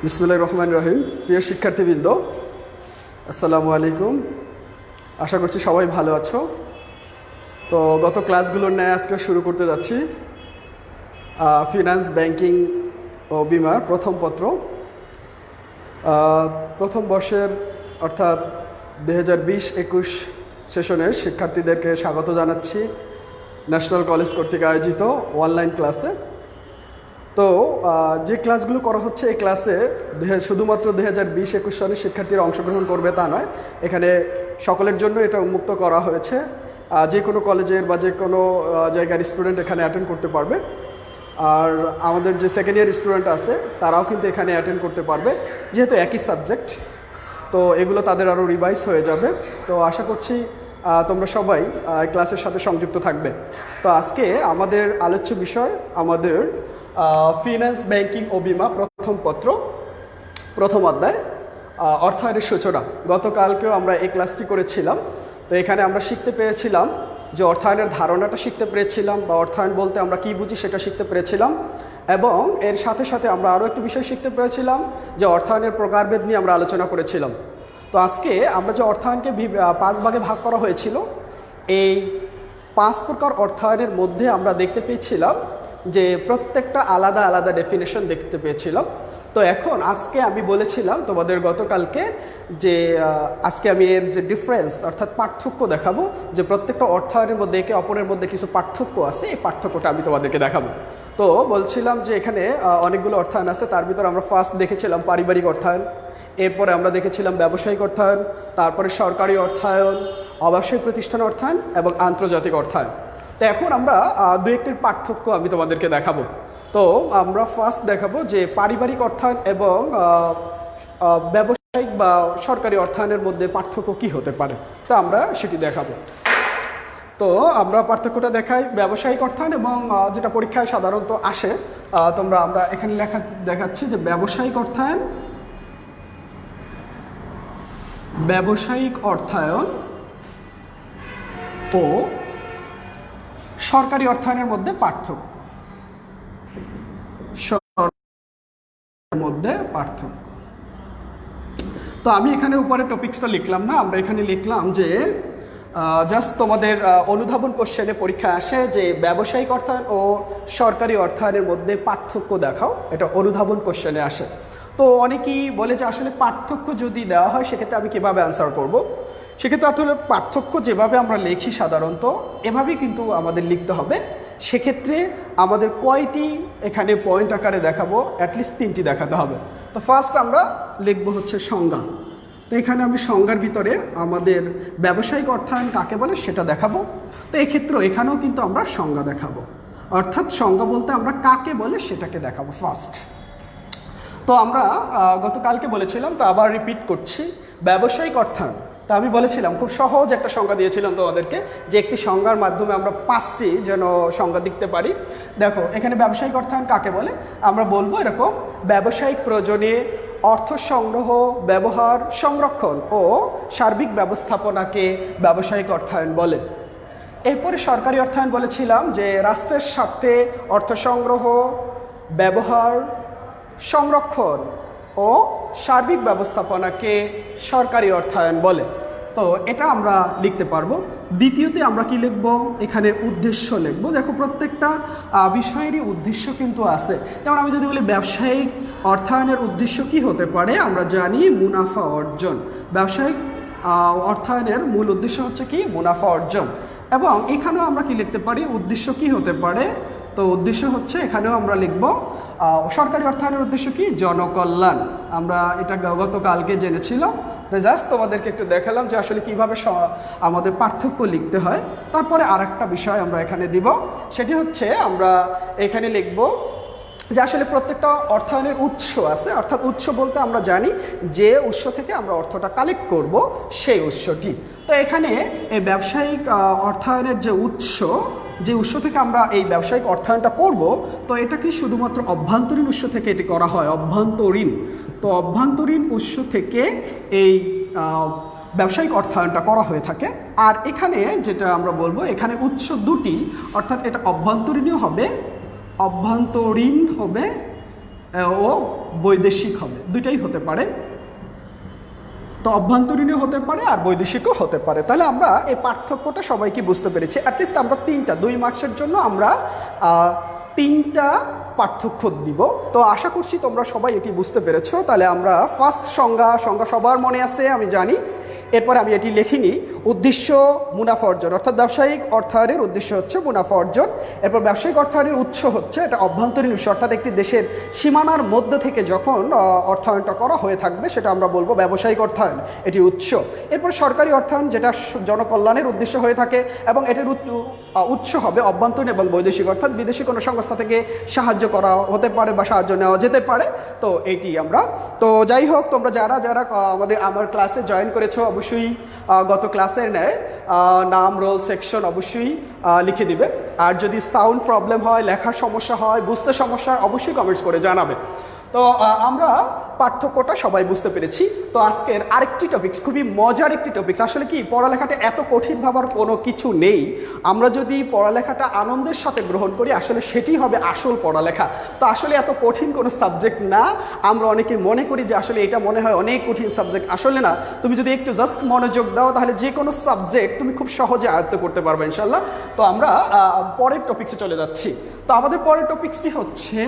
বিসমিল্লাহির রহমানির রহিম। প্রিয় শিক্ষার্থীবৃন্দ, আসসালামু আলাইকুম। আশা করছি সবাই ভালো আছো। তো গত ক্লাসগুলোর ন্যায় আজকে শুরু করতে যাচ্ছি ফিনান্স, ব্যাংকিং ও বিমার প্রথম পত্র। প্রথম বর্ষের অর্থাৎ 2020-21 সেশনের শিক্ষার্থীদেরকে স্বাগত জানাচ্ছি ন্যাশনাল কলেজ কর্তৃক আয়োজিত অনলাইন ক্লাসে। তো যে ক্লাসগুলো করা হচ্ছে এই ক্লাসে শুধুমাত্র 2020-21 সালের শিক্ষার্থীরা অংশগ্রহণ করবে তা নয়, এখানে সকলের জন্য এটা উন্মুক্ত করা হয়েছে। যে কোনো কলেজের বা যে কোনো জায়গার স্টুডেন্ট এখানে অ্যাটেন্ড করতে পারবে। আর আমাদের যে সেকেন্ড ইয়ার স্টুডেন্ট আছে তারাও কিন্তু এখানে অ্যাটেন্ড করতে পারবে, যেহেতু একই সাবজেক্ট। তো এগুলো তাদের আরও রিভাইজ হয়ে যাবে। তো আশা করছি তোমরা সবাই ক্লাসের সাথে সংযুক্ত থাকবে। তো আজকে আমাদের আলোচ্য বিষয় আমাদের ফিন্যান্স, ব্যাংকিং ও বিমা প্রথম পত্র, প্রথম অধ্যায়, অর্থায়নের সূচনা। গতকালকেও আমরা এই ক্লাসটি করেছিলাম। তো এখানে আমরা শিখতে পেরেছিলাম যে অর্থায়নের ধারণাটা শিখতে পেরেছিলাম, বা অর্থায়ন বলতে আমরা কী বুঝি সেটা শিখতে পেরেছিলাম। এবং এর সাথে সাথে আমরা আরও একটি বিষয় শিখতে পেরেছিলাম যে অর্থায়নের প্রকারভেদ নিয়ে আমরা আলোচনা করেছিলাম। তো আজকে আমরা যে অর্থায়নকে 5 ভাগে ভাগ করা হয়েছিল, এই 5 প্রকার অর্থায়নের মধ্যে আমরা দেখতে পেয়েছিলাম যে প্রত্যেকটা আলাদা আলাদা ডেফিনেশন দেখতে পেয়েছিলাম। তো এখন আজকে আমি বলেছিলাম তোমাদের গতকালকে যে আজকে আমি এর যে ডিফারেন্স অর্থাৎ পার্থক্য দেখাবো, যে প্রত্যেকটা অর্থায়নের মধ্যে একে অপরের মধ্যে কিছু পার্থক্য আছে, এই পার্থক্যটা আমি তোমাদেরকে দেখাবো। তো বলছিলাম যে এখানে অনেকগুলো অর্থায়ন আছে, তার ভিতরে আমরা ফার্স্ট দেখেছিলাম পারিবারিক অর্থায়ন, এরপরে আমরা দেখেছিলাম ব্যবসায়িক অর্থায়ন, তারপরে সরকারি অর্থায়ন, অব্যবসায়িক প্রতিষ্ঠান অর্থায়ন এবং আন্তর্জাতিক অর্থায়ন। তো এখন আমরা দু একটির পার্থক্য আমি তোমাদেরকে দেখাবো। তো আমরা ফার্স্ট দেখাবো যে পারিবারিক অর্থায়ন এবং ব্যবসায়িক বা সরকারি অর্থায়নের মধ্যে পার্থক্য কি হতে পারে, তো আমরা সেটি দেখাবো। তো আমরা পার্থক্যটা দেখাই ব্যবসায়িক অর্থায়ন এবং যেটা পরীক্ষায় সাধারণত আসে, আমরা এখানে দেখাচ্ছি যে ব্যবসায়িক অর্থায়ন ও সরকারি অর্থায়নের মধ্যে পার্থক্য। তো আমি এখানে উপরে টপিকসটা লিখলাম না, আমরা এখানে লিখলাম যে জাস্ট তোমাদের অনুধাবন কোশ্চেনে পরীক্ষা আসে যে ব্যবসায়িক অর্থায়ন ও সরকারি অর্থায়নের মধ্যে পার্থক্য দেখাও, এটা অনুধাবন কোশ্চেনে আসে। তো অনেকেই বলে যে আসলে পার্থক্য যদি দেওয়া হয় সেক্ষেত্রে আমি কীভাবে অ্যান্সার করব। সেক্ষেত্রে আসলে পার্থক্য যেভাবে আমরা লিখি সাধারণত এভাবেই কিন্তু আমাদের লিখতে হবে। সেক্ষেত্রে আমাদের কয়টি এখানে পয়েন্ট আকারে দেখাবো, অ্যাটলিস্ট 3টি দেখাতে হবে। তো ফার্স্ট আমরা লিখব হচ্ছে সংজ্ঞা। তো এখানে আমি সংজ্ঞার ভিতরে আমাদের ব্যবসায়িক অর্থায়ন কাকে বলে সেটা দেখাবো। তো এক্ষেত্রে এখানেও কিন্তু আমরা সংজ্ঞা দেখাবো, অর্থাৎ সংজ্ঞা বলতে আমরা কাকে বলে সেটাকে দেখাবো ফার্স্ট। তো আমরা গতকালকে বলেছিলাম, তো আবার রিপিট করছি, ব্যবসায়িক অর্থায়ন। তা আমি বলেছিলাম খুব সহজ একটা সংজ্ঞা দিয়েছিলাম তোমাদেরকে, যে একটি সংজ্ঞার মাধ্যমে আমরা 5টি যেন সংজ্ঞা দিতে পারি। দেখো এখানে ব্যবসায়িক অর্থায়ন কাকে বলে, আমরা বলবো এরকম: ব্যবসায়িক প্রয়োজনে অর্থ সংগ্রহ, ব্যবহার, সংরক্ষণ ও সার্বিক ব্যবস্থাপনাকে ব্যবসায়িক অর্থায়ন বলে। এরপরে সরকারি অর্থায়ন বলেছিলাম যে রাষ্ট্রের স্বার্থে অর্থ সংগ্রহ, ব্যবহার, সংরক্ষণ ও সার্বিক ব্যবস্থাপনাকে সরকারি অর্থায়ন বলে। তো এটা আমরা লিখতে পারবো। দ্বিতীয়তে আমরা কি লিখব, এখানে উদ্দেশ্য লিখব। দেখো প্রত্যেকটা বিষয়েরই উদ্দেশ্য কিন্তু আছে। যেমন আমি যদি বলি ব্যবসায়িক অর্থায়নের উদ্দেশ্য কি হতে পারে, আমরা জানি মুনাফা অর্জন। ব্যবসায়িক অর্থায়নের মূল উদ্দেশ্য হচ্ছে কি, মুনাফা অর্জন। এবং এখানেও আমরা কি লিখতে পারি, উদ্দেশ্য কি হতে পারে, তো উদ্দেশ্য হচ্ছে এখানেও আমরা লিখব সরকারি অর্থায়নের উদ্দেশ্য কি, জনকল্যাণ। আমরা এটা গতকালকে জেনেছিলাম। জাস্ট তোমাদেরকে একটু দেখালাম যে আসলে কিভাবে আমাদের পার্থক্য লিখতে হয়। তারপরে আরেকটা বিষয় আমরা এখানে দিব, সেটি হচ্ছে আমরা এখানে লিখব যে আসলে প্রত্যেকটা অর্থায়নের উৎস আছে, অর্থাৎ উৎস বলতে আমরা জানি যে উৎস থেকে আমরা অর্থটা কালেক্ট করব সেই উৎসটি। তো এখানে এই ব্যবসায়িক অর্থায়নের যে উৎস থেকে আমরা এই ব্যবসায়িক অর্থায়নটা করব, তো এটা কি শুধুমাত্র অভ্যন্তরীণ উৎস থেকে এটি করা হয়, অভ্যন্তরীণ। তো অভ্যন্তরীণ উৎস থেকে এই ব্যবসায়িক অর্থায়নটা করা হয়ে থাকে। আর এখানে যেটা আমরা বলবো, এখানে উৎস 2টি, অর্থাৎ এটা অভ্যন্তরীণ হবে ও বৈদেশিক হবে, দুইটাই হতে পারে। তো অভ্যন্তরীণও হতে পারে আর বৈদেশিকও হতে পারে। তাহলে আমরা এই পার্থক্যটা সবাইকে বুঝতে পেরেছি। অ্যাটলিস্ট আমরা 2 মার্কসের জন্য আমরা 3টা পার্থক্য দিব। তো আশা করছি তোমরা সবাই এটি বুঝতে পেরেছো। তাহলে আমরা ফার্স্ট সংজ্ঞা সবার মনে আছে আমি জানি। এরপরে আমি এটি লিখিনি, উদ্দেশ্য মুনাফা অর্জন, অর্থাৎ ব্যবসায়িক অর্থায়নের উদ্দেশ্য হচ্ছে মুনাফা অর্জন। এরপর ব্যবসায়িক অর্থায়নের উৎস হচ্ছে এটা অভ্যন্তরীণ উৎস, অর্থাৎ একটি দেশের সীমানার মধ্য থেকে যখন অর্থায়নটা করা হয়ে থাকবে সেটা আমরা বলবো ব্যবসায়িক অর্থায়ন, এটি উৎস। এরপর সরকারি অর্থায়ন যেটা জনকল্যাণের উদ্দেশ্য হয়ে থাকে এবং এটির উৎস হবে অভ্যন্তরীণ এবং বৈদেশিক, অর্থাৎ বিদেশি কোনো সংস্থা থেকে সাহায্য করা হতে পারে বা সাহায্য নেওয়া যেতে পারে। তো এইটি আমরা, তো যাই হোক, তোমরা যারা যারা আমার ক্লাসে জয়েন করেছো অবশ্যই গত ক্লাসের ন্যায় নাম, রোল, সেকশন অবশ্যই লিখে দিবে। আর যদি সাউন্ড প্রবলেম হয়, লেখার সমস্যা হয়, বুঝতে সমস্যা হয়, অবশ্যই কমেন্টস করে জানাবে। তো আমরা পার্থক্যটা সবাই বুঝতে পেরেছি। তো আজকের আরেকটি টপিকস, খুবই মজার একটি টপিকস। আসলে কি, পড়ালেখাটা এত কঠিন ভাবার কোনো কিছু নেই। আমরা যদি পড়ালেখাটা আনন্দের সাথে গ্রহণ করি আসলে সেটি হবে আসল পড়ালেখা। তো আসলে এত কঠিন কোনো সাবজেক্ট না। আমরা অনেকে মনে করি যে আসলে এটা মনে হয় অনেক কঠিন সাবজেক্ট, আসলে না। তুমি যদি একটু জাস্ট মনোযোগ দাও তাহলে যে কোনো সাবজেক্ট তুমি খুব সহজে আয়ত্ত করতে পারবে ইনশাল্লাহ। তো আমরা পরের টপিকসে চলে যাচ্ছি। তো আমাদের পরের টপিকসটি হচ্ছে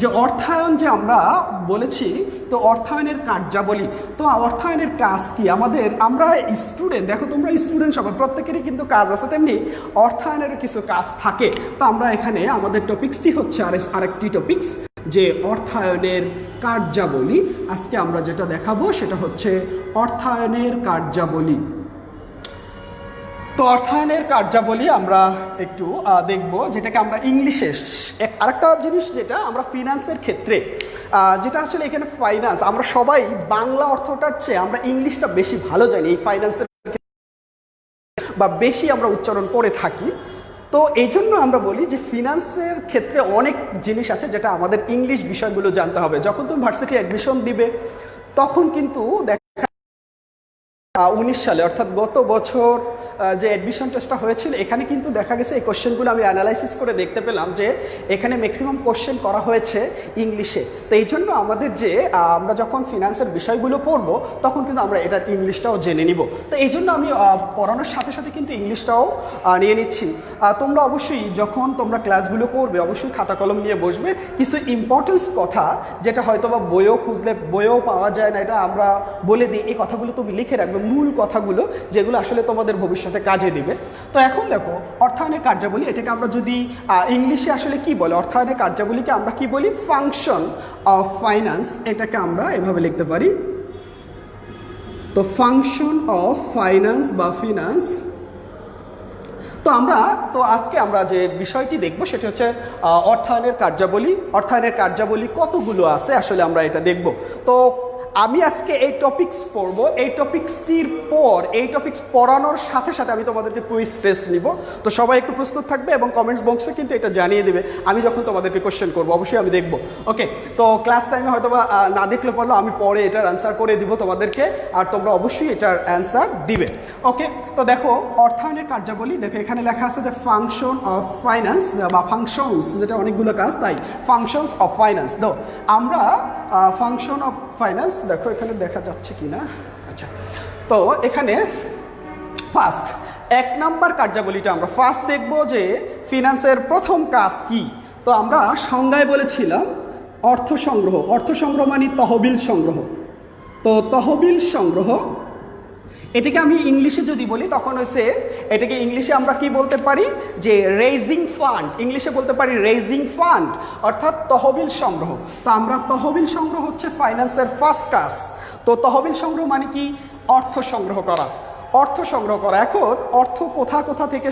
যে অর্থায়ন, যে আমরা বলেছি। তো অর্থায়নের কার্যাবলী, তো অর্থায়নের কাজ কি? আমরা স্টুডেন্ট, দেখো তোমরা স্টুডেন্ট সবাই, প্রত্যেকেরই কিন্তু কাজ আছে, তেমনি অর্থায়নেরও কিছু কাজ থাকে। তো আমরা এখানে আমাদের টপিকসটি হচ্ছে আরেকটি টপিকস যে অর্থায়নের কার্যাবলী। আজকে আমরা যেটা দেখাবো সেটা হচ্ছে অর্থায়নের কার্যাবলী। তো অর্থায়নের কার্যাবলী আমরা একটু দেখব, যেটাকে আমরা ইংলিশে, আরেকটা জিনিস যেটা আমরা ফিনান্সের ক্ষেত্রে, যেটা আসলে এখানে ফাইন্যান্স, আমরা সবাই বাংলা অর্থটার চেয়ে আমরা ইংলিশটা বেশি ভালো জানি এই ফাইন্যান্সের বা বেশি আমরা উচ্চারণ করে থাকি। তো এই জন্য আমরা বলি যে ফিনান্সের ক্ষেত্রে অনেক জিনিস আছে যেটা আমাদের ইংলিশ বিষয়গুলো জানতে হবে। যখন তুমি ভার্সিটি অ্যাডমিশন দিবে তখন কিন্তু 19 সালে, অর্থাৎ গত বছর যে অ্যাডমিশন টেস্টটা হয়েছিল, এখানে কিন্তু দেখা গেছে এই কোশ্চেনগুলো আমি অ্যানালাইসিস করে দেখতে পেলাম যে এখানে ম্যাক্সিমাম কোশ্চেন করা হয়েছে ইংলিশে। তো এই জন্য আমাদের যে আমরা যখন ফিনান্সের বিষয়গুলো পড়ব তখন কিন্তু আমরা এটার ইংলিশটাও জেনে নিব। তো এই জন্য আমি পড়ানোর সাথে সাথে কিন্তু ইংলিশটাও নিয়ে নিচ্ছি। তোমরা অবশ্যই যখন তোমরা ক্লাসগুলো করবে অবশ্যই খাতা কলম নিয়ে বসবে। কিছু ইম্পর্টেন্স কথা যেটা হয়তো বা বইও খুঁজলে বইও পাওয়া যায় না, এটা আমরা বলে দিই, এই কথাগুলো তুমি লিখে রাখবে, মূল কথাগুলো যেগুলো আসলে তোমাদের ভবিষ্যতে কাজে দিবে। তো এখন দেখো অর্থায়নের কার্যাবলী, এটাকে আমরা যদি ইংলিশে আসলে কি বলে, অর্থায়নের কার্যাবলীকে আমরা কি বলি, ফাংশন অফ ফাইন্যান্স, এটাকে আমরা এভাবে লিখতে পারি। তো ফাংশন অফ ফাইন্যান্স বা ফিনান্স। তো আজকে আমরা যে বিষয়টি দেখব সেটা হচ্ছে অর্থায়নের কার্যাবলী। অর্থায়নের কার্যাবলী কতগুলো আছে আসলে আমরা এটা দেখব। তো আমি আজকে এই টপিকস পড়ব। এই টপিকসটির পর এই টপিকস পড়ানোর সাথে সাথে আমি তোমাদেরকে কুইজ টেস্ট নিব। তো সবাই একটু প্রস্তুত থাকবে এবং কমেন্টস বক্সে কিন্তু এটা জানিয়ে দেবে আমি যখন তোমাদেরকে কোশ্চেন করবো, অবশ্যই আমি দেখব। ওকে, তো ক্লাস টাইমে হয়তো বা না দেখলে পড়লো আমি পরে এটার অ্যান্সার করে দিব তোমাদেরকে, আর তোমরা অবশ্যই এটার অ্যান্সার দিবে। ওকে, তো দেখো অর্থায়নের কার্যাবলী, দেখো এখানে লেখা আছে যে ফাংশন অফ ফাইন্যান্স বা ফাংশনস, যেটা অনেকগুলো কাজ, তাই ফাংশনস অফ ফাইন্যান্স। তো আমরা ফাংশন অফ ফাইন্যান্স, দেখো এখানে দেখা যাচ্ছে কি না, আচ্ছা। তো এখানে ফার্স্ট 1 নাম্বার কার্যাবলীটা আমরা ফার্স্ট দেখব যে ফিনান্সের প্রথম কাজ কি। তো আমরা সংজ্ঞায় বলেছিলাম অর্থ সংগ্রহ। অর্থ সংগ্রহ মানে তহবিল সংগ্রহ। তো তহবিল সংগ্রহ, এটাকে আমি ইংলিশে যদি বলি তখন হচ্ছে এটাকে ইংলিশে আমরা কি বলতে পারি যে রেইজিং ফান্ড, ইংলিশে বলতে পারি রেইজিং ফান্ড, অর্থাৎ তহবিল সংগ্রহ। তো আমরা তহবিল সংগ্রহ হচ্ছে ফাইন্যান্সের ফার্স্ট কাজ। তো তহবিল সংগ্রহ মানে কি, অর্থ সংগ্রহ করা, অর্থ সংগ্রহ করা। এখন অর্থ কোথা থেকে,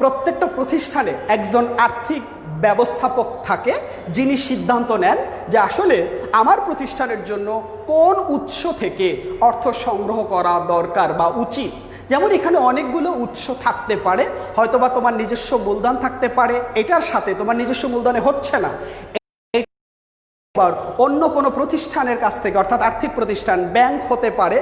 প্রত্যেকটা প্রতিষ্ঠানে একজন আর্থিক ব্যবস্থাপক থাকে যিনি সিদ্ধান্ত নেন যে আসলে আমার প্রতিষ্ঠানের জন্য কোন উৎস থেকে অর্থ সংগ্রহ করা দরকার বা উচিত। যেমন এখানে অনেকগুলো উৎস থাকতে পারে, হয়তোবা তোমার নিজস্ব মূলধন থাকতে পারে, এটার সাথে তোমার নিজস্ব মূলধনে হচ্ছে না, আবার অন্য কোনো প্রতিষ্ঠানের কাছ থেকে, অর্থাৎ আর্থিক প্রতিষ্ঠান, ব্যাংক হতে পারে,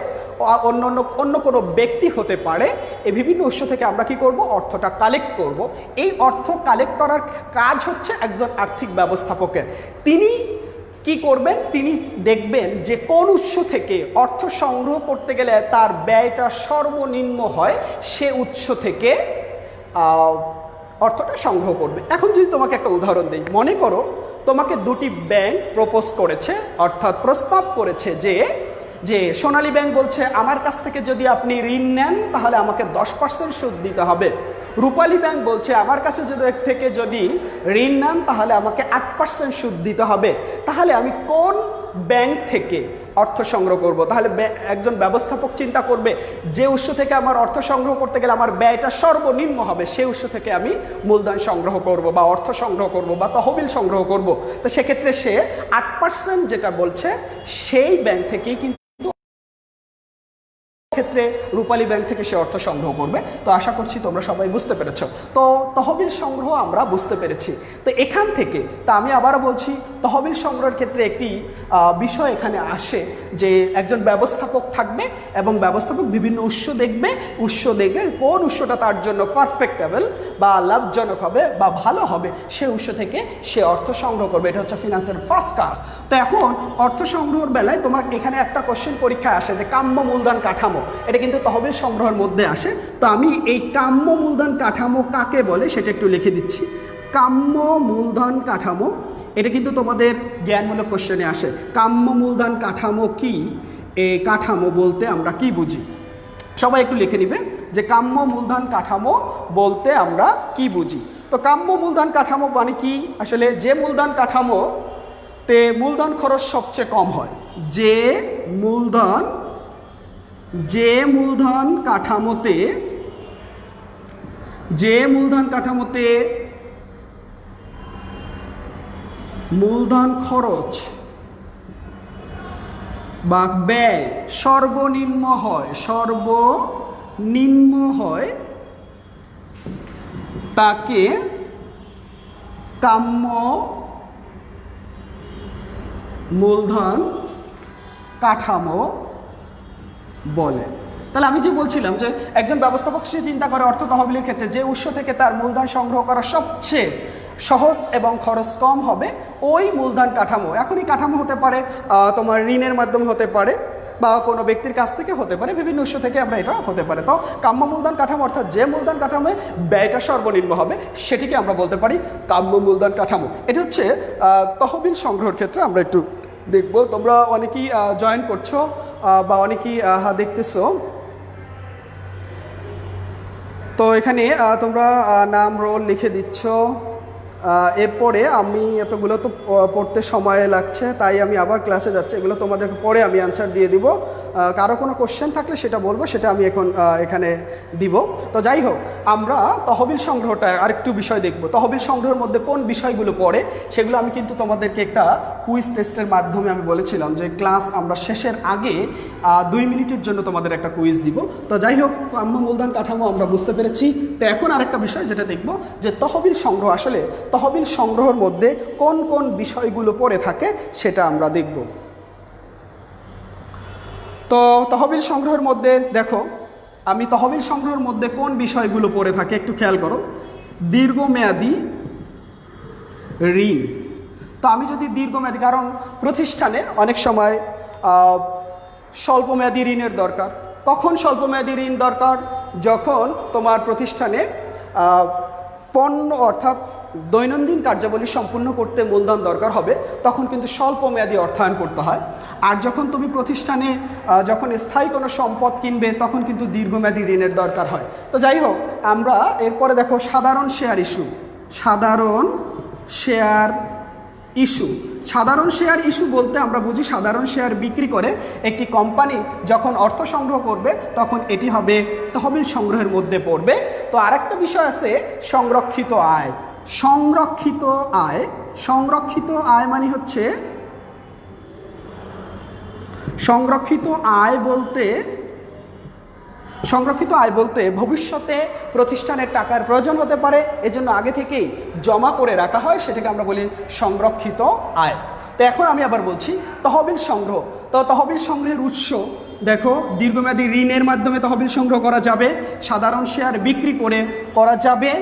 অন্য কোনো ব্যক্তি হতে পারে, এই বিভিন্ন উৎস থেকে আমরা কি করব, অর্থটা কালেক্ট করব। এই অর্থ কালেক্ট করার কাজ হচ্ছে একজন আর্থিক ব্যবস্থাপকের। তিনি কি করবেন, তিনি দেখবেন যে কোন উৎস থেকে অর্থ সংগ্রহ করতে গেলে তার ব্যয়টা সর্বনিম্ন হয়, সে উৎস থেকে অর্থটা সংগ্রহ করবে। এখন যদি তোমাকে একটা উদাহরণ দিই, মনে করো তোমাকে দুটি ব্যাংক প্রপোজ করেছে, অর্থাৎ প্রস্তাব করেছে যে সোনালী ব্যাংক বলছে আমার কাছ থেকে যদি আপনি ঋণ নেন তাহলে আমাকে 10% সুদ দিতে হবে। রূপালী ব্যাংক বলছে আমার কাছে থেকে যদি ঋণ নেন তাহলে আমাকে 8% সুদ দিতে হবে। তাহলে আমি কোন ব্যাংক থেকে অর্থ সংগ্রহ করব? তাহলে একজন ব্যবস্থাপক চিন্তা করবে যে উৎস থেকে আমার অর্থ সংগ্রহ করতে গেলে আমার ব্যয়টা সর্বনিম্ন হবে, সেই উৎস থেকে আমি মূলধন সংগ্রহ করব বা অর্থ সংগ্রহ করব বা তহবিল সংগ্রহ করব। তো সেক্ষেত্রে সে 8% যেটা বলছে সেই ব্যাংক থেকেই কিন্তু ক্ষেত্রে রূপালী ব্যাংক থেকে সে অর্থ সংগ্রহ করবে। তো আশা করছি তোমরা সবাই বুঝতে পেরেছো। তো তহবিল সংগ্রহ আমরা বুঝতে পেরেছি। তো এখান থেকে আমি আবারও বলছি, তহবিল সংগ্রহের ক্ষেত্রে একটি বিষয় এখানে আসে যে একজন ব্যবস্থাপক থাকবে এবং ব্যবস্থাপক বিভিন্ন উৎস দেখবে, উৎস দেখে কোন উৎসটা তার জন্য পারফেক্টেবল বা লাভজনক হবে বা ভালো হবে, সে উৎস থেকে সে অর্থ সংগ্রহ করবে। এটা হচ্ছে ফিনান্সের ফার্স্ট কাজ। তো এখন অর্থ সংগ্রহের বেলায় তোমার এখানে একটা কোশ্চেন পরীক্ষায় আসে যে কাম্য মূলধন কাঠামো, এটা কিন্তু তহবিল সংগ্রহের মধ্যে আসে। তো আমি এই কাম্য মূলধন কাঠামো কাকে বলে সেটা একটু লিখে দিচ্ছি। কাম্য মূলধন কাঠামো, এটা কিন্তু তোমাদের জ্ঞানমূলক কোশ্চেনে আসে। কাম্য মূলধন কাঠামো কি, এই কাঠামো বলতে আমরা কি বুঝি? সবাই একটু লিখে নিবে যে কাম্য মূলধন কাঠামো বলতে আমরা কি বুঝি। তো কাম্য মূলধন কাঠামো মানে কি? আসলে যে মূলধন কাঠামোতে মূলধন খরচ সবচেয়ে কম হয়, যে মূলধন কাঠামোতে মূলধন খরচ বা ব্যয় সর্বনিম্ন হয় তাকে কাম্য মূলধন কাঠামো বলে। তাহলে আমি যে বলছিলাম যে একজন ব্যবস্থাপক সে চিন্তা করে অর্থ তহবিলের ক্ষেত্রে যে উৎস থেকে তার মূলধন সংগ্রহ করা সবচেয়ে সহজ এবং খরচ কম হবে ওই মূলধন কাঠামো। এখন এই কাঠামো হতে পারে তোমার ঋণের মাধ্যমে হতে পারে বা কোনো ব্যক্তির কাছ থেকে হতে পারে, বিভিন্ন উৎস থেকে আমরা এটা হতে পারে। তো কাম্য মূলধন কাঠামো অর্থাৎ যে মূলধন কাঠামোয় ব্যয়টা সর্বনিম্ন হবে সেটিকে আমরা বলতে পারি কাম্য মূলধন কাঠামো। এটা হচ্ছে তহবিল সংগ্রহের ক্ষেত্রে আমরা একটু দেখব। তোমরা অনেকেই জয়েন করছো বা অনেকেই দেখতেছো। তো এখানে তোমরা নাম, রোল লিখে দিচ্ছ। এরপরে আমি এতগুলো তো পড়তে সময় লাগছে, তাই আমি আবার ক্লাসে যাচ্ছি। এগুলো তোমাদেরকে পরে আমি অ্যান্সার দিয়ে দিব। কারো কোনো কোশ্চেন থাকলে সেটা বলবো, সেটা আমি এখন এখানে দিব। তো যাই হোক, আমরা তহবিল সংগ্রহটা আরেকটু বিষয় দেখব। তহবিল সংগ্রহের মধ্যে কোন বিষয়গুলো পড়ে সেগুলো আমি কিন্তু তোমাদেরকে একটা কুইজ টেস্টের মাধ্যমে আমি বলেছিলাম যে ক্লাস আমরা শেষের আগে 2 মিনিটের জন্য তোমাদের একটা কুইজ দিব। তো যাই হোক, কাম্য মূলধন কাঠামো আমরা বুঝতে পেরেছি। তো এখন আরেকটা বিষয় যেটা দেখব যে তহবিল সংগ্রহ, আসলে তহবিল সংগ্রহের মধ্যে কোন কোন বিষয়গুলো পড়ে থাকে সেটা আমরা দেখব। তো তহবিল সংগ্রহের মধ্যে দেখো, আমি তহবিল সংগ্রহের মধ্যে কোন বিষয়গুলো পড়ে থাকে একটু খেয়াল করো। দীর্ঘমেয়াদী ঋণ। তো আমি যদি দীর্ঘমেয়াদী, কারণ প্রতিষ্ঠানে অনেক সময় স্বল্পমেয়াদী ঋণের দরকার। কখন স্বল্পমেয়াদী ঋণ দরকার? যখন তোমার প্রতিষ্ঠানে পণ্য অর্থাৎ দৈনন্দিন কার্যাবলী সম্পূর্ণ করতে মূলধন দরকার হবে, তখন কিন্তু স্বল্পমেয়াদী অর্থায়ন করতে হয়। আর যখন তুমি প্রতিষ্ঠানে যখন স্থায়ী কোনো সম্পদ কিনবে তখন কিন্তু দীর্ঘমেয়াদী ঋণের দরকার হয়। তো যাই হোক, আমরা এরপরে দেখো সাধারণ শেয়ার ইস্যু। সাধারণ শেয়ার ইস্যু বলতে আমরা বুঝি সাধারণ শেয়ার বিক্রি করে একটি কোম্পানি যখন অর্থ সংগ্রহ করবে তখন এটি হবে তহবিল সংগ্রহের মধ্যে পড়বে। তো আরেকটা বিষয় আছে সংরক্ষিত আয়। সংরক্ষিত আয় মানে হচ্ছে সংরক্ষিত আয় বলতে ভবিষ্যতে প্রতিষ্ঠানের টাকার প্রয়োজন হতে পারে, এজন্য আগে থেকেই জমা করে রাখা হয়, সেটাকে আমরা বলি সংরক্ষিত আয়। তো এখন আমি আবার বলছি তহবিল সংগ্রহ। তো তহবিল সংগ্রহের উৎস দেখো, দীর্ঘমেয়াদী ঋণের মাধ্যমে তহবিল সংগ্রহ করা যাবে, সাধারণ শেয়ার বিক্রি করে করা যাবে,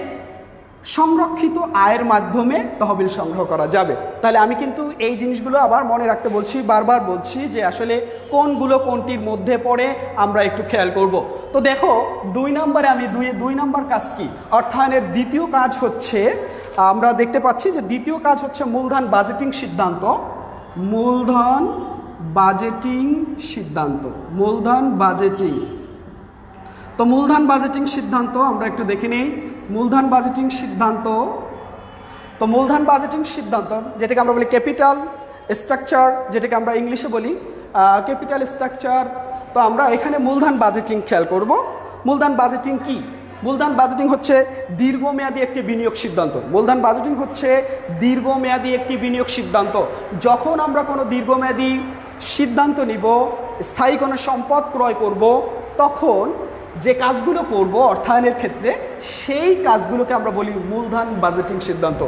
সংরক্ষিত আয়ের মাধ্যমে তহবিল সংগ্রহ করা যাবে। তাহলে আমি কিন্তু এই জিনিসগুলো আবার মনে রাখতে বলছি, বারবার বলছি যে আসলে কোনগুলো কোনটির মধ্যে পড়ে আমরা একটু খেয়াল করব। তো দেখো 2 নম্বরে আমি দুই নম্বর কাজ কি, অর্থায়নের দ্বিতীয় কাজ হচ্ছে, আমরা দেখতে পাচ্ছি যে দ্বিতীয় কাজ হচ্ছে মূলধন বাজেটিং সিদ্ধান্ত। মূলধন বাজেটিং সিদ্ধান্ত, মূলধন বাজেটিং। তো মূলধন বাজেটিং সিদ্ধান্ত আমরা একটু দেখে নেই। মূলধন বাজেটিং সিদ্ধান্ত, তো মূলধন বাজেটিং সিদ্ধান্ত যেটাকে আমরা বলি ক্যাপিটাল স্ট্রাকচার, যেটাকে আমরা ইংলিশে বলি ক্যাপিটাল স্ট্রাকচার। তো আমরা এখানে মূলধন বাজেটিং খেয়াল করব। মূলধন বাজেটিং কি? মূলধন বাজেটিং হচ্ছে দীর্ঘমেয়াদী একটি বিনিয়োগ সিদ্ধান্ত। মূলধন বাজেটিং হচ্ছে দীর্ঘমেয়াদী একটি বিনিয়োগ সিদ্ধান্ত। যখন আমরা কোনো দীর্ঘমেয়াদী সিদ্ধান্ত নিব, স্থায়ী কোনো সম্পদ ক্রয় করব, তখন যে কাজগুলো করব অর্থায়নের ক্ষেত্রে, সেই কাজগুলোকে আমরা বলি মূলধন বাজেটিং সিদ্ধান্ত।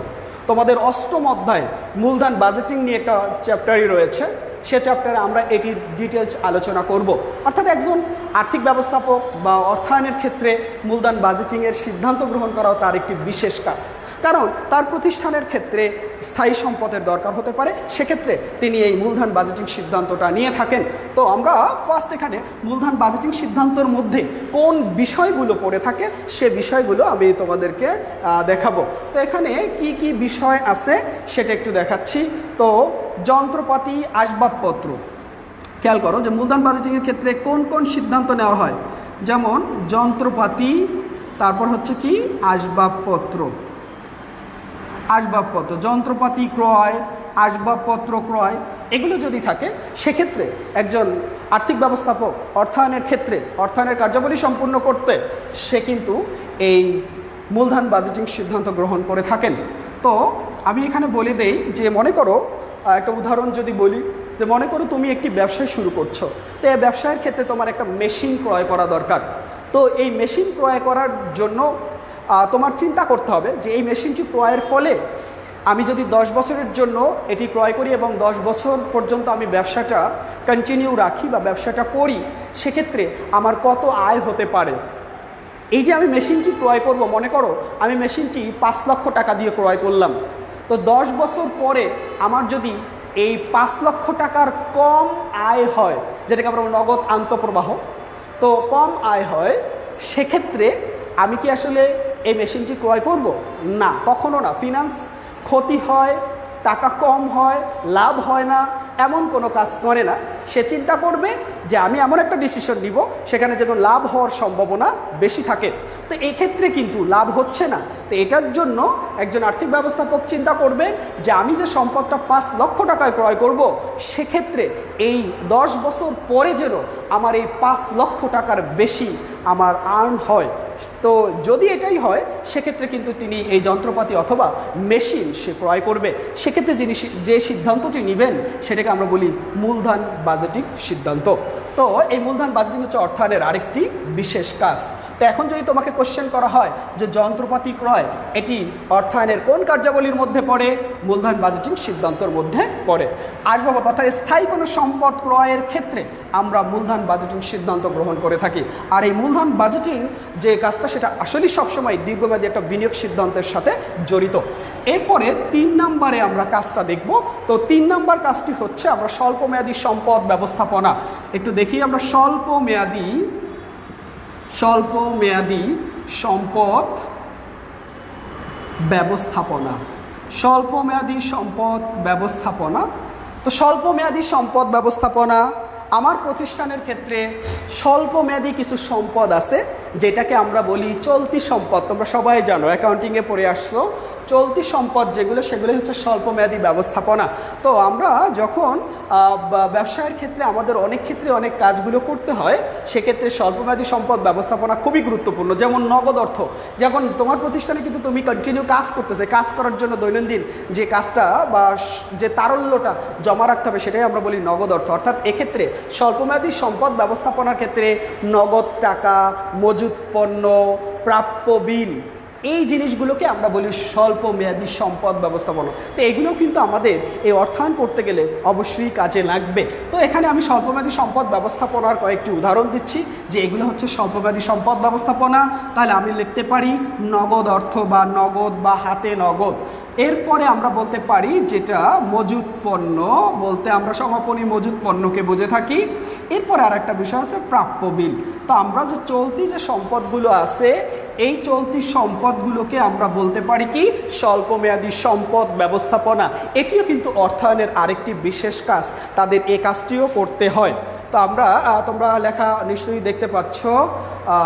তোমাদের 8ম অধ্যায় মূলধন বাজেটিং নিয়ে একটা চ্যাপ্টারই রয়েছে, সে চ্যাপ্টারে আমরা এটির ডিটেলস আলোচনা করব। অর্থাৎ একজন আর্থিক ব্যবস্থাপক বা অর্থায়নের ক্ষেত্রে মূলধন বাজেটিংয়ের সিদ্ধান্ত গ্রহণ করাও তার একটি বিশেষ কাজ, কারণ তার প্রতিষ্ঠানের ক্ষেত্রে স্থায়ী সম্পদের দরকার হতে পারে, সেক্ষেত্রে তিনি এই মূলধন বাজেটিং সিদ্ধান্তটা নিয়ে থাকেন। তো আমরা ফার্স্ট এখানে মূলধন বাজেটিং সিদ্ধান্তের মধ্যে কোন বিষয়গুলো পড়ে থাকে সে বিষয়গুলো আমি তোমাদেরকে দেখাবো। তো এখানে কি কি বিষয় আছে সেটা একটু দেখাচ্ছি। তো যন্ত্রপাতি, আসবাবপত্র, খেয়াল করো যে মূলধন বাজেটিংয়ের ক্ষেত্রে কোন কোন সিদ্ধান্ত নেওয়া হয়, যেমন যন্ত্রপাতি, তারপর হচ্ছে কি আসবাবপত্র। আসবাবপত্র, যন্ত্রপাতি ক্রয়, আসবাবপত্র ক্রয়, এগুলো যদি থাকে সেক্ষেত্রে একজন আর্থিক ব্যবস্থাপক অর্থায়নের ক্ষেত্রে অর্থায়নের কার্যাবলী সম্পূর্ণ করতে সে কিন্তু এই মূলধন বাজেটিং সিদ্ধান্ত গ্রহণ করে থাকেন। তো আমি এখানে বলে দেই যে মনে করো, একটা উদাহরণ যদি বলি, যে মনে করো তুমি একটি ব্যবসা শুরু করছো, তো এই ব্যবসায়ের ক্ষেত্রে তোমার একটা মেশিন ক্রয় করা দরকার। তো এই মেশিন ক্রয় করার জন্য তোমার চিন্তা করতে হবে যে এই মেশিনটি ক্রয়ের ফলে আমি যদি 10 বছরের জন্য এটি ক্রয় করি এবং 10 বছর পর্যন্ত আমি ব্যবসাটা কন্টিনিউ রাখি বা ব্যবসাটা করি, সেক্ষেত্রে আমার কত আয় হতে পারে। এই যে আমি মেশিনটি ক্রয় করব, মনে করো আমি মেশিনটি 5 লক্ষ টাকা দিয়ে ক্রয় করলাম, তো 10 বছর পরে আমার যদি এই 5 লক্ষ টাকার কম আয় হয়, যেটাকে আমরা নগদ আন্তঃপ্রবাহ, তো কম আয় হয়, সেক্ষেত্রে আমি কি আসলে এই মেশিনটি ক্রয় করব? না, কখনো না। ফিনান্স ক্ষতি হয়, টাকা কম হয়, লাভ হয় না, এমন কোনো কাজ করে না। সে চিন্তা করবে যে আমি এমন একটা ডিসিশন নিব সেখানে যেন লাভ হওয়ার সম্ভাবনা বেশি থাকে। তো এই ক্ষেত্রে কিন্তু লাভ হচ্ছে না, তো এটার জন্য একজন আর্থিক ব্যবস্থাপক চিন্তা করবেন যে আমি যে সম্পদটা 5 লক্ষ টাকায় ক্রয় করব, সেক্ষেত্রে এই 10 বছর পরে যেন আমার এই 5 লক্ষ টাকার বেশি আমার আর্ন হয়। তো যদি এটাই হয় সেক্ষেত্রে কিন্তু তিনি এই যন্ত্রপাতি অথবা মেশিন সে ক্রয় করবে। সেক্ষেত্রে যিনি যে সিদ্ধান্তটি নেবেন সেটাকে আমরা বলি মূলধন বাজেটিং সিদ্ধান্ত। তো এই মূলধন বাজেটিং হচ্ছে অর্থায়নের আরেকটি বিশেষ কাজ। তো এখন যদি তোমাকে কোশ্চেন করা হয় যে যন্ত্রপাতি ক্রয় এটি অর্থায়নের কোন কার্যাবলীর মধ্যে পড়ে, মূলধন বাজেটিং সিদ্ধান্তের মধ্যে পড়ে। আসবাবপত্র অর্থাৎ স্থায়ী কোনো সম্পদ ক্রয়ের ক্ষেত্রে আমরা মূলধন বাজেটিং সিদ্ধান্ত গ্রহণ করে থাকি। আর এই মূলধন বাজেটিং যে কাজটা সেটা আসলে সবসময় দীর্ঘমেয়াদী একটা বিনিয়োগ সিদ্ধান্তের সাথে জড়িত। এরপরে 3 নম্বরে আমরা কাজটা দেখব। তো 3 নম্বর কাজটি হচ্ছে আমরা স্বল্পমেয়াদী সম্পদ ব্যবস্থাপনা। একটু দেখি আমরা স্বল্পমেয়াদী সম্পদ ব্যবস্থাপনা, স্বল্পমেয়াদী সম্পদ ব্যবস্থাপনা। তো স্বল্পমেয়াদী সম্পদ ব্যবস্থাপনা, আমার প্রতিষ্ঠানের ক্ষেত্রে স্বল্পমেয়াদী কিছু সম্পদ আছে যেটাকে আমরা বলি চলতি সম্পদ। তোমরা সবাই জানো, অ্যাকাউন্টিংয়ে পড়ে আসছো, চলতি সম্পদ যেগুলো সেগুলো হচ্ছে স্বল্পমেয়াদী ব্যবস্থাপনা। তো আমরা যখন ব্যবসায়ের ক্ষেত্রে আমাদের অনেক ক্ষেত্রে অনেক কাজগুলো করতে হয়, সেক্ষেত্রে স্বল্পমেয়াদী সম্পদ ব্যবস্থাপনা খুবই গুরুত্বপূর্ণ। যেমন নগদ অর্থ, যখন তোমার প্রতিষ্ঠানে কিন্তু তুমি কন্টিনিউ কাজ করতেছে, কাজ করার জন্য দৈনন্দিন যে কাজটা বা যে তারল্যটা জমা রাখতে হবে সেটাই আমরা বলি নগদ অর্থ। অর্থাৎ এক্ষেত্রে স্বল্পমেয়াদী সম্পদ ব্যবস্থাপনার ক্ষেত্রে নগদ টাকা, মজুত পণ্য, প্রাপ্য বিল, এই জিনিসগুলোকে আমরা বলি স্বল্প মেয়াদী সম্পদ ব্যবস্থাপনা। তো এগুলোও কিন্তু আমাদের এই অর্থায়ন করতে গেলে অবশ্যই কাজে লাগবে। তো এখানে আমি স্বল্পমেয়াদী সম্পদ ব্যবস্থাপনার কয়েকটি উদাহরণ দিচ্ছি যে এগুলো হচ্ছে স্বল্পমেয়াদী সম্পদ ব্যবস্থাপনা। তাহলে আমি লিখতে পারি নগদ অর্থ বা নগদ বা হাতে নগদ। এরপরে আমরা বলতে পারি যেটা মজুত পণ্য, বলতে আমরা সমাপনী মজুত পণ্যকে বুঝে থাকি। এরপরে আর একটা বিষয় আছে প্রাপ্য বিল। তো আমরা যে চলতি যে সম্পদগুলো আছে এই চলতি সম্পদগুলোকে আমরা বলতে পারি কি স্বল্পমেয়াদী সম্পদ ব্যবস্থাপনা। এটিও কিন্তু অর্থায়নের আরেকটি বিশেষ কাজ, তাদের এই কাজটিও করতে হয়। তো আমরা তোমরা লেখা নিশ্চয়ই দেখতে পাচ্ছ।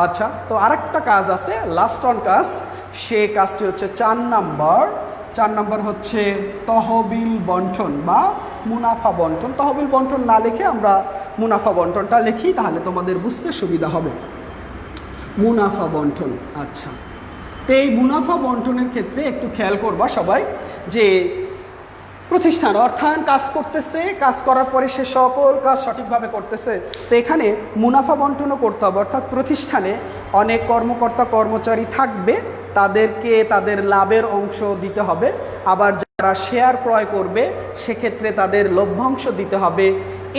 আচ্ছা, তো আরেকটা কাজ আছে লাস্ট অন কাজ, সে কাজটি হচ্ছে 4 নাম্বার হচ্ছে তহবিল বন্টন বা মুনাফা বন্টন। তহবিল বন্টন না লিখে আমরা মুনাফা বন্টনটা লিখি, তাহলে তোমাদের বুঝতে সুবিধা হবে। মুনাফা বন্টন। আচ্ছা, তো এই মুনাফা বন্টনের ক্ষেত্রে একটু খেয়াল করবা সবাই যে প্রতিষ্ঠান অর্থায়ন কাজ করতেছে, কাজ করার পরে সে সকল কাজ সঠিকভাবে করতেছে। তো এখানে মুনাফা বন্টনও করতে হবে, অর্থাৎ প্রতিষ্ঠানে অনেক কর্মকর্তা কর্মচারী থাকবে, তাদেরকে তাদের লাভের অংশ দিতে হবে। আবার যারা শেয়ার ক্রয় করবে সেক্ষেত্রে তাদের লভ্যাংশ দিতে হবে।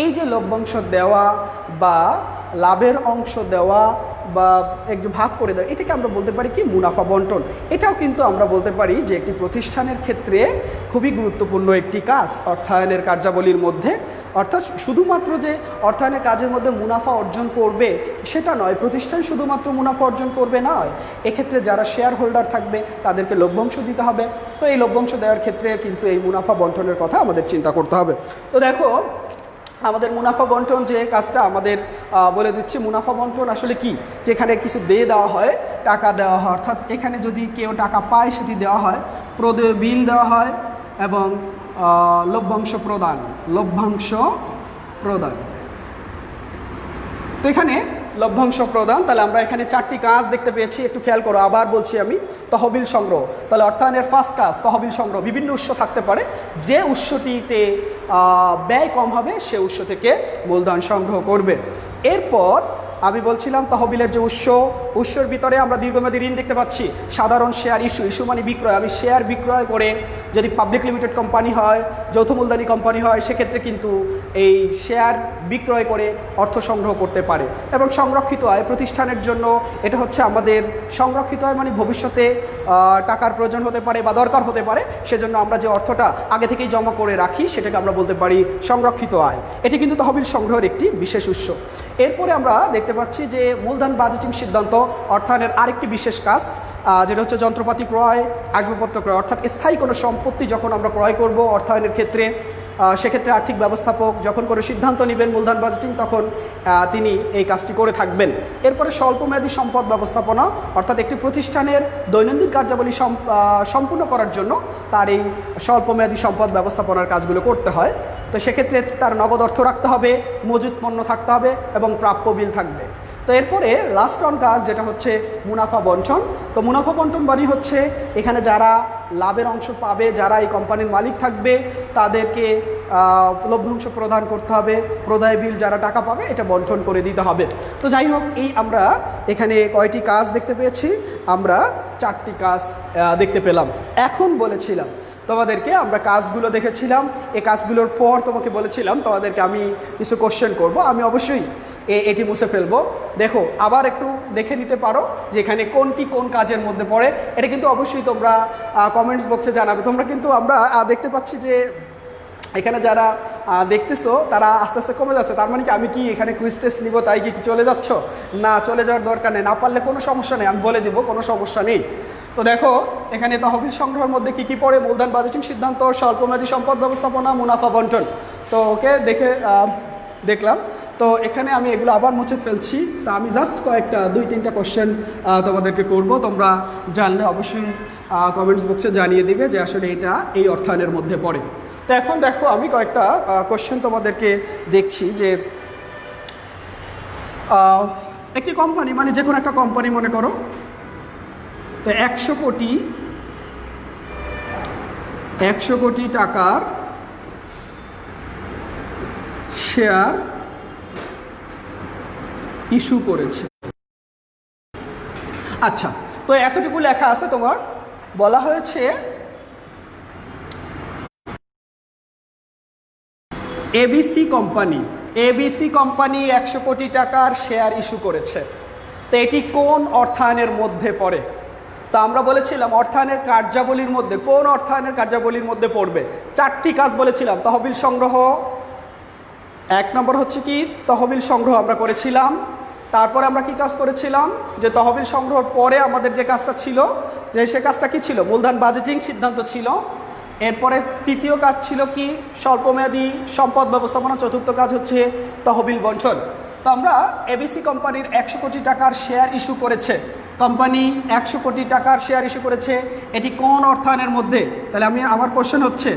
এই যে লভ্যাংশ দেওয়া বা লাভের অংশ দেওয়া বা একটু ভাগ করে দেওয়া, এটাকে আমরা বলতে পারি কি মুনাফা বন্টন। এটাও কিন্তু আমরা বলতে পারি যে একটি প্রতিষ্ঠানের ক্ষেত্রে খুবই গুরুত্বপূর্ণ একটি কাজ অর্থায়নের কার্যাবলীর মধ্যে। অর্থাৎ শুধুমাত্র যে অর্থায়নের কাজের মধ্যে মুনাফা অর্জন করবে সেটা নয়, প্রতিষ্ঠান শুধুমাত্র মুনাফা অর্জন করবে নয়, এক্ষেত্রে যারা শেয়ার হোল্ডার থাকবে তাদেরকে লভ্যাংশ দিতে হবে। তো এই লভ্যাংশ দেওয়ার ক্ষেত্রে কিন্তু এই মুনাফা বন্টনের কথা আমাদের চিন্তা করতে হবে। তো দেখো আমাদের মুনাফা বন্টন যে কাজটা আমাদের বলে দিচ্ছি, মুনাফা বন্টন আসলে কি, যেখানে কিছু দিয়ে দেওয়া হয়, টাকা দেওয়া হয়, অর্থাৎ এখানে যদি কেউ টাকা পায় সেটি দেওয়া হয়, প্রদেয় বিল দেওয়া হয় এবং লভ্যাংশ প্রদান। তো এখানে লভ্যাংশ প্রদান, তাহলে আমরা এখানে 4টি কাজ দেখতে পেয়েছি। একটু খেয়াল করো, আবার বলছি আমি, তহবিল সংগ্রহ। তাহলে অর্থায়নের ফার্স্ট কাজ তহবিল সংগ্রহ। বিভিন্ন উৎস থাকতে পারে, যে উৎসটিতে ব্যয় কম হবে সে উৎস থেকে মূলধন সংগ্রহ করবে। এরপর আমি বলছিলাম তহবিলের যে উৎসর ভিতরে আমরা দীর্ঘমেয়াদী ঋণ দেখতে পাচ্ছি। সাধারণ শেয়ার ইস্যু মানে বিক্রয়, আমি শেয়ার বিক্রয় করে যদি পাবলিক লিমিটেড কোম্পানি হয়, যৌথ মূলধনী কোম্পানি হয়, সেক্ষেত্রে কিন্তু এই শেয়ার বিক্রয় করে অর্থ সংগ্রহ করতে পারে। এবং সংরক্ষিত আয় প্রতিষ্ঠানের জন্য এটা হচ্ছে আমাদের সংরক্ষিত আয়, মানে ভবিষ্যতে টাকার প্রয়োজন হতে পারে বা দরকার হতে পারে, সেজন্য আমরা যে অর্থটা আগে থেকেই জমা করে রাখি সেটাকে আমরা বলতে পারি সংরক্ষিত আয়। এটি কিন্তু তহবিল সংগ্রহের একটি বিশেষ উৎস। এরপরে আমরা দেখতে পাচ্ছি যে মূলধন বাজেটিং সিদ্ধান্ত অর্থায়নের আরেকটি বিশেষ কাজ, যেটা হচ্ছে যন্ত্রপাতি ক্রয়, আসবাবপত্র ক্রয়। অর্থাৎ স্থায়ী কোনো সম্পত্তি যখন আমরা ক্রয় করব অর্থায়নের ক্ষেত্রে, সেক্ষেত্রে আর্থিক ব্যবস্থাপক যখন করে সিদ্ধান্ত নেবেন মূলধন বাজেটিং, তখন তিনি এই কাজটি করে থাকবেন। এরপরে স্বল্পমেয়াদী সম্পদ ব্যবস্থাপনা, অর্থাৎ একটি প্রতিষ্ঠানের দৈনন্দিন কার্যাবলী সম্পূর্ণ করার জন্য তার এই স্বল্পমেয়াদী সম্পদ ব্যবস্থাপনার কাজগুলো করতে হয়। তো সেক্ষেত্রে তার নগদ অর্থ রাখতে হবে, মজুত পণ্য থাকতে হবে এবং প্রাপ্য বিল থাকবে। তো এরপরে লাস্ট অন কাজ যেটা হচ্ছে মুনাফা বন্টন। তো মুনাফা বন্টন মানে হচ্ছে এখানে যারা লাভের অংশ পাবে, যারা এই কোম্পানির মালিক থাকবে, তাদেরকে লভ্যাংশ প্রদান করতে হবে, প্রদায় বিল যারা টাকা পাবে এটা বন্টন করে দিতে হবে। তো যাই হোক, এই আমরা এখানে কয়টি কাজ দেখতে পেয়েছি, আমরা 4টি কাজ দেখতে পেলাম। এখন বলেছিলাম তোমাদেরকে, আমরা কাজগুলো দেখেছিলাম, এই কাজগুলোর পর তোমাকে বলেছিলাম তোমাদেরকে আমি কিছু কোশ্চেন করব। আমি অবশ্যই এটি মুছে ফেলবো। দেখো আবার একটু দেখে নিতে পারো যে এখানে কোনটি কোন কাজের মধ্যে পড়ে। এটা কিন্তু অবশ্যই তোমরা কমেন্টস বক্সে জানাবে। তোমরা কিন্তু আমরা দেখতে পাচ্ছি যে এখানে যারা দেখতেছো তারা আস্তে আস্তে কমে যাচ্ছে। তার মানে কি আমি কি এখানে কুইজ টেস্ট নিব তাই কি চলে যাচ্ছ? না, চলে যাওয়ার দরকার নেই। না পারলে কোনো সমস্যা নেই, আমি বলে দিব, কোনো সমস্যা নেই। তো দেখো এখানে তহবিল সংগ্রহের মধ্যে কি কি পড়ে, মূলধন বাজেটিং সিদ্ধান্ত, স্বল্পমেয়াদী সম্পদ ব্যবস্থাপনা, মুনাফা বন্টন। তো ওকে দেখলাম। তো এখানে আমি এগুলো আবার মুছে ফেলছি। তা আমি জাস্ট কয়েকটা 2-3টা কোশ্চেন তোমাদেরকে করব। তোমরা জানলে অবশ্যই কমেন্টস বক্সে জানিয়ে দিবে যে আসলে এটা এই অর্থায়নের মধ্যে পড়ে। তো এখন দেখো আমি কয়েকটা কোশ্চেন তোমাদেরকে দেখছি যে একটি কোম্পানি, মানে যে কোনো একটা কোম্পানি মনে করো, তো 100 কোটি টাকার শেয়ার ইস্যু করেছে। আচ্ছা, তো এতটুকু লেখা আছে তোমার, বলা হয়েছে এবিসি কোম্পানি 100 কোটি টাকার শেয়ার ইস্যু করেছে। তো এটি কোন অর্থায়নের মধ্যে পড়ে? তো আমরা বলেছিলাম অর্থায়নের কার্যাবলীর মধ্যে, কোন অর্থায়নের কার্যাবলীর মধ্যে পড়বে? 4টি কাজ বলেছিলাম। তহবিল সংগ্রহ, 1 নম্বর হচ্ছে কি তহবিল সংগ্রহ আমরা করেছিলাম। তারপরে আমরা কি কাজ করেছিলাম, যে তহবিল সংগ্রহের পরে আমাদের যে কাজটা ছিল, যে সে কাজটা কি ছিল, মূলধন বাজেটিং সিদ্ধান্ত ছিল। এরপরে তৃতীয় কাজ ছিল কি স্বল্পমেয়াদী সম্পদ ব্যবস্থাপনা, চতুর্থ কাজ হচ্ছে তহবিল বন্টন। তো আমরা এবিসি কোম্পানির 100 কোটি টাকার শেয়ার ইস্যু করেছে, কোম্পানি 100 কোটি টাকার শেয়ার ইস্যু করেছে, এটি কোন অর্থায়নের মধ্যে? তাহলে আমার কোশ্চেন হচ্ছে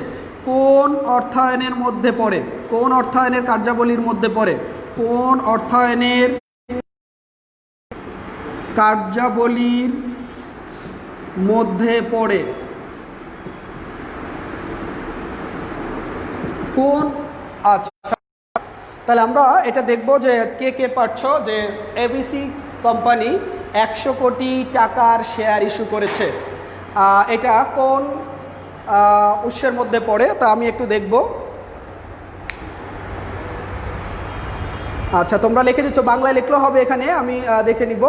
কোন অর্থায়নের মধ্যে পড়ে, কোন অর্থায়নের কার্যাবলীর মধ্যে পড়ে, কোন অর্থায়নের কার্যাবলীর মধ্যে পড়ে, কোন? আচ্ছা, তাহলে আমরা এটা দেখব যে কে কে পারছো যে এবিসি কোম্পানি 100 কোটি টাকার শেয়ার ইস্যু করেছে, এটা কোন উৎসের মধ্যে পড়ে? তা আমি একটু দেখব। আচ্ছা, তোমরা লিখে দিচ্ছ, বাংলায় লিখলেও হবে, এখানে আমি দেখে নিব।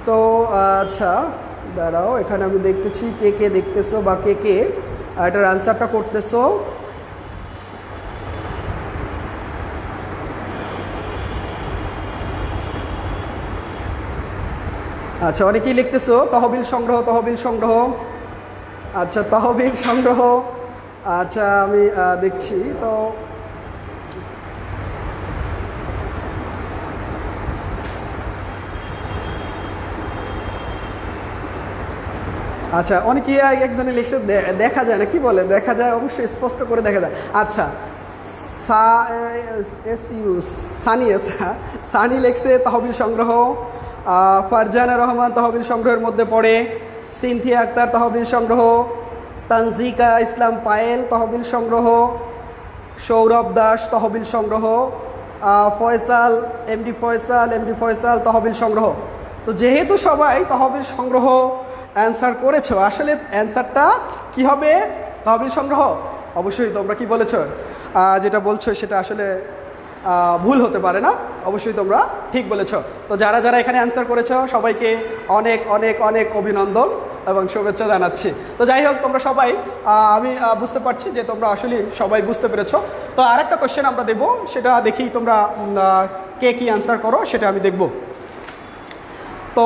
তো আচ্ছা দাঁড়াও, এখানে আমি দেখতেছি কে কে দেখতেছো বা কে কে এটার আনসারটা করতেছো। আচ্ছা, অনেকেই লিখতেছো তহবিল সংগ্রহ, তহবিল সংগ্রহ। আচ্ছা, তহবিল সংগ্রহ। আচ্ছা, আমি দেখছি। তো আচ্ছা, অনেকেই একজনে লিখছে দেখা যায় না, কি বলে দেখা যায়, অবশ্যই স্পষ্ট করে দেখা যায়। আচ্ছা, সানি লিখছে তহবিল সংগ্রহ, ফারজানা রহমান তহবিল সংগ্রহের মধ্যে পড়ে, সিনথিয়া আক্তার তহবিল সংগ্রহ, তানজিকা ইসলাম পায়েল তহবিল সংগ্রহ, সৌরভ দাস তহবিল সংগ্রহ, ফয়সাল এমডি ফয়সাল তহবিল সংগ্রহ। তো যেহেতু সবাই তহবিল সংগ্রহ অ্যান্সার করেছো, আসলে অ্যান্সারটা কি হবে? তহবিল সংগ্রহ। অবশ্যই তোমরা কি বলেছো, যেটা বলছো সেটা আসলে ভুল হতে পারে না, অবশ্যই তোমরা ঠিক বলেছো। তো যারা যারা এখানে অ্যান্সার করেছো সবাইকে অনেক অনেক অনেক অভিনন্দন এবং শুভেচ্ছা জানাচ্ছি। তো যাই হোক, তোমরা সবাই আমি বুঝতে পারছি যে তোমরা আসলে সবাই বুঝতে পেরেছো। তো আরেকটা কোশ্চেন আমরা দেবো, সেটা দেখি তোমরা কে কি অ্যান্সার করো সেটা আমি দেখব। তো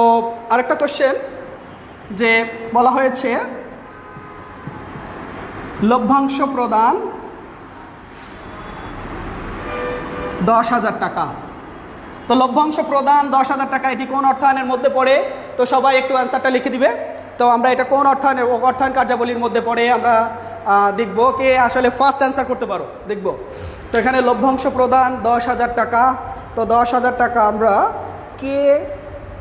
আরেকটা কোশ্চেন যে বলা হয়েছে লভ্যাংশ প্রদান 10,000 টাকা। তো লভ্যাংশ প্রদান 10,000 টাকা, এটি কোন অর্থায়নের মধ্যে পড়ে? তো সবাই একটু অ্যান্সারটা লিখে দিবে। তো আমরা এটা কোন অর্থায়ন কার্যাবলীর মধ্যে পড়ে আমরা দেখব, কে আসলে ফার্স্ট অ্যান্সার করতে পারো দেখব। তো এখানে লভ্যাংশ প্রদান 10,000 টাকা। তো 10,000 টাকা আমরা কে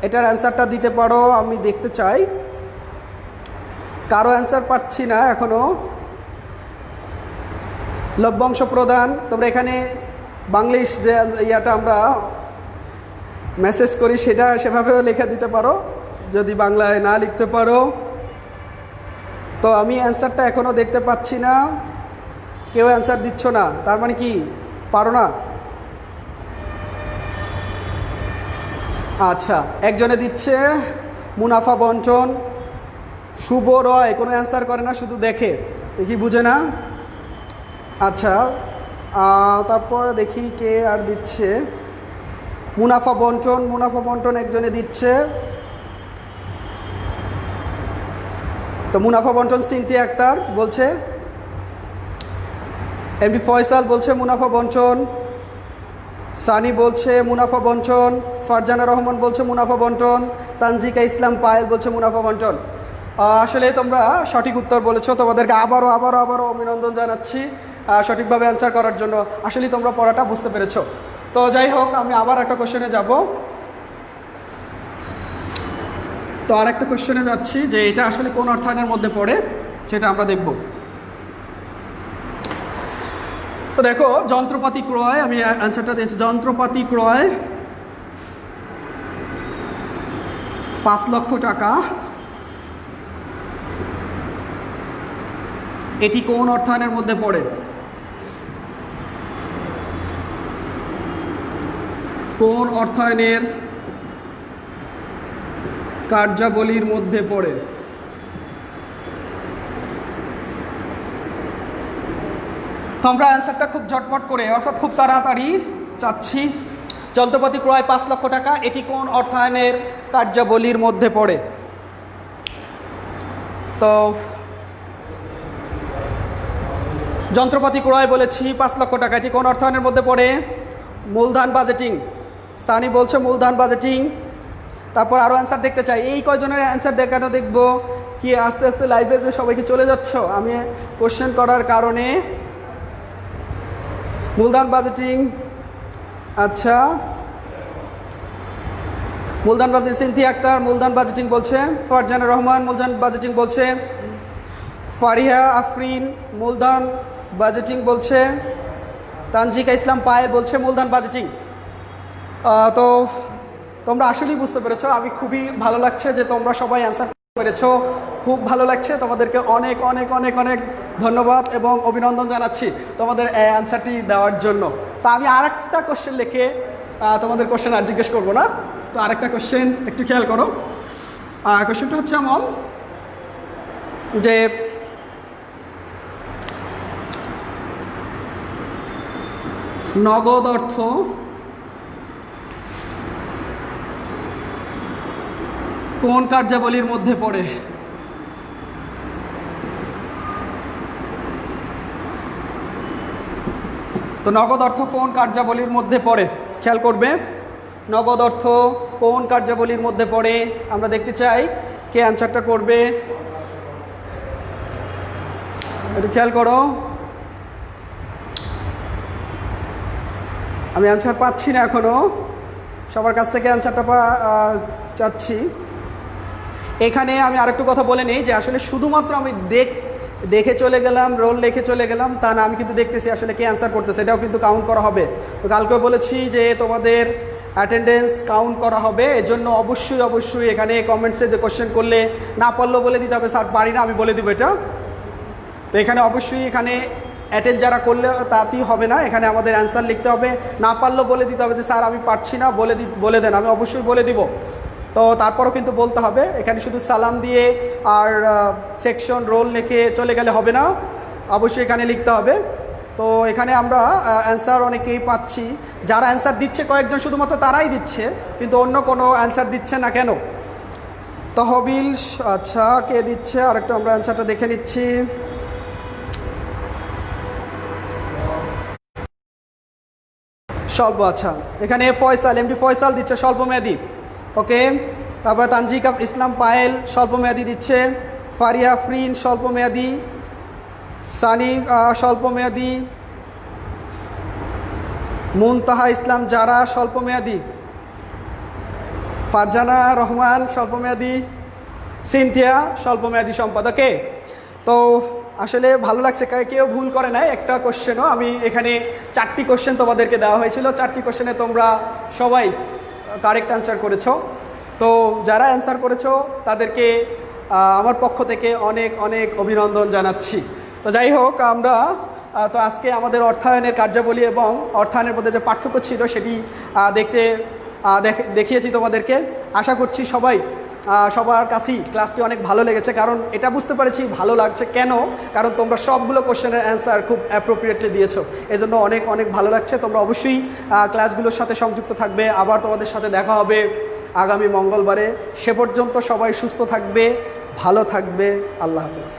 এটার অ্যান্সারটা দিতে পারো আমি দেখতে চাই। কারো অ্যান্সার পাচ্ছি না এখনো। লভ্যাংশ প্রদান, তোমরা এখানে বাংলিশ যে ইয়াটা আমরা মেসেজ করি সেটা সেভাবেও লেখা দিতে পারো যদি বাংলায় না লিখতে পারো। তো আমি অ্যান্সারটা এখনও দেখতে পাচ্ছি না, কেউ অ্যান্সার দিচ্ছ না, তার মানে কি পারো না? আচ্ছা, একজনে দিচ্ছে মুনাফা বন্টন। শুভ রয় কোনো অ্যান্সার করে না, শুধু দেখে, দেখি বুঝে না। আচ্ছা, তারপরে দেখি কে আর দিচ্ছে মুনাফা বন্টন একজনে দিচ্ছে। তো মুনাফা বন্টন সিনথিয়া আক্তার বলছে, এমডি ফয়সাল বলছে মুনাফা বন্টন, সানি বলছে মুনাফা বন্টন, ফারজানা রহমান বলছে মুনাফা বন্টন, তানজিকা ইসলাম পায়েল বলছে মুনাফা বন্টন। আসলে তোমরা সঠিক উত্তর বলেছো, তোমাদেরকে আবারও অভিনন্দন জানাচ্ছি সঠিকভাবে অ্যান্সার করার জন্য। আসলে তোমরা পড়াটা বুঝতে পেরেছো। তো যাই হোক, আমি আবার একটা কোশ্চেনে যাব। তো আর একটা কোশ্চেনে যাচ্ছি যে এটা আসলে কোন অর্থায়নের মধ্যে পড়ে সেটা আমরা দেখব। তো দেখো, যন্ত্রপাতি ক্রয়, আমি অ্যান্সারটা দিয়েছি, যন্ত্রপাতি ক্রয় 5 লক্ষ টাকা এটি কোন অর্থায়নের মধ্যে পড়ে? কোন অর্থায়নের কার্যাবলীর মধ্যে পড়ে? তোমরা অ্যান্সারটা খুব ঝটপট করে অর্থাৎ খুব তাড়াতাড়ি চাচ্ছি। যন্ত্রপাতি ক্রয় 5 লক্ষ টাকা এটি কোন অর্থায়নের কার্যাবলীর মধ্যে পড়ে? তো যন্ত্রপাতি ক্রয় বলেছি 5 লক্ষ টাকা এটি কোন অর্থায়নের মধ্যে পড়ে? মূলধন বাজেটিং। সানি বলছে মূলধন বাজেটিং। তারপর আরও অ্যান্সার দেখতে চাই। এই কয়জনের অ্যান্সার দেখানো দেখবো কি আস্তে আস্তে লাইভে সবাইকে চলে যাচ্ছ আমি কোশ্চেন করার কারণে। মূলধন বাজেটিং, আচ্ছা মূলধন বাজেটিং, সিনথিয়া আক্তার মূলধন বাজেটিং বলছে, ফারজানা রহমান মূলধন বাজেটিং বলছে, ফারিহা আফরিন মূলধন বাজেটিং বলছে, তানজিকা ইসলাম পায়েল বলছে মূলধন বাজেটিং। তো তোমরা আসলেই বুঝতে পেরেছো, আমি খুবই ভালো লাগছে যে তোমরা সবাই অ্যান্সার পেরেছো, খুব ভালো লাগছে। তোমাদেরকে অনেক অনেক অনেক অনেক ধন্যবাদ এবং অভিনন্দন জানাচ্ছি তোমাদের এই অ্যান্সারটি দেওয়ার জন্য। তা আমি আরেকটা কোশ্চেন লিখে তোমাদের কোশ্চেন আর জিজ্ঞেস করবো না, তো আরেকটা কোশ্চেন একটু খেয়াল করো। কোশ্চেনটা হচ্ছে এমন যে নগদ অর্থ কোন কার্যাবলীর মধ্যে পড়ে? তো নগদ অর্থ কোন কার্যাবলীর মধ্যে পড়ে খেয়াল করবে। নগদ অর্থ কোন কার্যাবলীর মধ্যে পড়ে আমরা দেখতে চাই কে অ্যান্সারটা করবে, একটু খেয়াল করো। আমি অ্যান্সার পাচ্ছি না এখনো, সবার কাছ থেকে অ্যান্সারটা চাচ্ছি। এখানে আমি আরেকটু কথা বলে নিই যে আসলে শুধুমাত্র আমি দেখে চলে গেলাম, রোল লিখে চলে গেলাম তা না, আমি কিন্তু দেখতেছি আসলে কে অ্যান্সার করতেছে, এটাও কিন্তু কাউন্ট করা হবে। তো কালকেও বলেছি যে তোমাদের অ্যাটেন্ডেন্স কাউন্ট করা হবে, এজন্য অবশ্যই অবশ্যই এখানে কমেন্টসে যে কোশ্চেন করলে না পারলেও বলে দিতে হবে স্যার পারি না, আমি বলে দিব এটা। তো এখানে অবশ্যই এখানে অ্যাটেন্ড যারা করলে তাতেই হবে না, এখানে আমাদের অ্যান্সার লিখতে হবে, না পারলেও বলে দিতে হবে যে স্যার আমি পারছি না, বলে দেন, আমি অবশ্যই বলে দিব। তো তারপরও কিন্তু বলতে হবে, এখানে শুধু সালাম দিয়ে আর সেকশন রোল লিখে চলে গেলে হবে না, অবশ্যই এখানে লিখতে হবে। তো এখানে আমরা অ্যান্সার অনেকেই পাচ্ছি, যারা অ্যান্সার দিচ্ছে কয়েকজন শুধুমাত্র তারাই দিচ্ছে, কিন্তু অন্য কোনো অ্যান্সার দিচ্ছে না কেন? তহবিল, আচ্ছা কে দিচ্ছে আরেকটু আমরা অ্যান্সারটা দেখে নিচ্ছি। স্বল্প, আচ্ছা এখানে ফয়সাল এমডি ফয়সাল দিচ্ছে স্বল্পমেয়াদী, ওকে। তারপর তানজিকা ইসলাম পায়েল স্বল্পমেয়াদী দিচ্ছে, ফারিয়া আফরিন স্বল্পমেয়াদী, সানি স্বল্পমেয়াদী, মুনতাহা ইসলাম যারা স্বল্পমেয়াদী, ফারজানা রহমান স্বল্পমেয়াদী, সিনথিয়া স্বল্পমেয়াদী সম্পদ, ওকে। তো আসলে ভালো লাগছে, কেউ ভুল করে নাই একটা কোশ্চেনও। আমি এখানে 4টি কোশ্চেন তোমাদেরকে দেওয়া হয়েছিল, 4টি কোশ্চেনে তোমরা সবাই কারেক্ট অ্যান্সার করেছো। তো যারা অ্যান্সার করেছো তাদেরকে আমার পক্ষ থেকে অনেক অনেক অভিনন্দন জানাচ্ছি। তো যাই হোক, আমরা তো আজকে আমাদের অর্থায়নের কার্যাবলী এবং অর্থায়নের মধ্যে যে পার্থক্য ছিল সেটি দেখিয়েছি তোমাদেরকে। আশা করছি সবার কাছেই ক্লাসটি অনেক ভালো লেগেছে, কারণ এটা বুঝতে পেরেছি ভালো লাগছে কেন, কারণ তোমরা সবগুলো কোশ্চেনের অ্যান্সার খুব অ্যাপ্রোপ্রিয়েটলি দিয়েছো, এজন্য অনেক অনেক ভালো লাগছে। তোমরা অবশ্যই ক্লাসগুলোর সাথে সংযুক্ত থাকবে, আবার তোমাদের সাথে দেখা হবে আগামী মঙ্গলবারে। সে পর্যন্ত সবাই সুস্থ থাকবে, ভালো থাকবে, আল্লাহ হাফেজ।